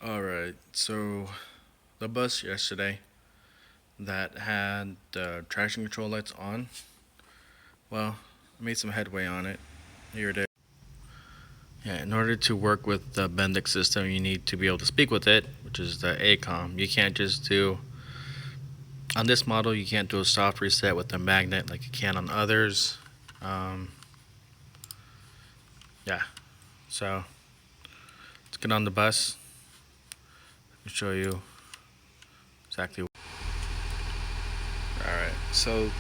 Alright, so the bus yesterday that had the traction control lights on, well, I made some headway on it. Here it is. Yeah, in order to work with the Bendix system, you need to be able to speak with it, which is the AcComm. You can't just do, on this model, you can't do a soft reset with a magnet like you can on others. Yeah, so let's get on the bus and show you exactly. Alright, so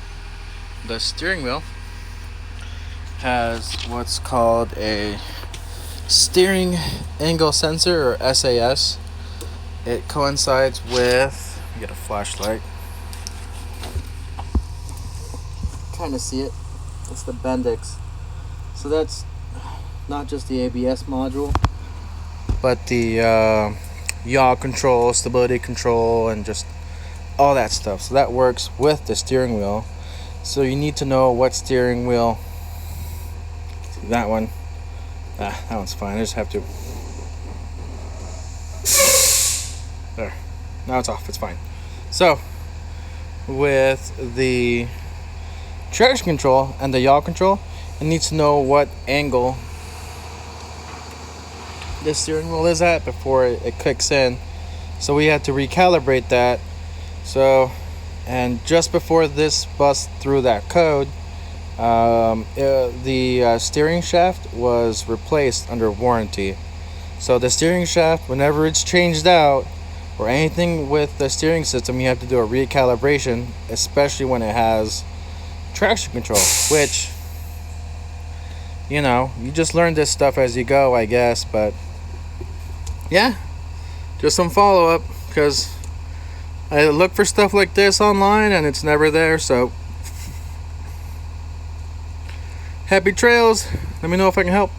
the steering wheel has what's called a steering angle sensor, or S.A.S. It coincides with, let me get a flashlight, kind of see it, it's the Bendix. So that's not just the ABS module, but the yaw control, stability control, and just all that stuff. So that works with the steering wheel. So you need to know what steering wheel. See, that one, that one's fine. I just have to, there, now it's off, it's fine. So with the traction control and the yaw control, it needs to know what angle the steering wheel is at before it kicks in. So we had to recalibrate that. So, and just before this bus threw that code, the steering shaft was replaced under warranty. So the steering shaft, whenever it's changed out or anything with the steering system, you have to do a recalibration, especially when it has traction control, which, you know, you just learn this stuff as you go, I guess. But yeah, just some follow-up, because I look for stuff like this online and it's never there. So happy trails. Let me know if I can help.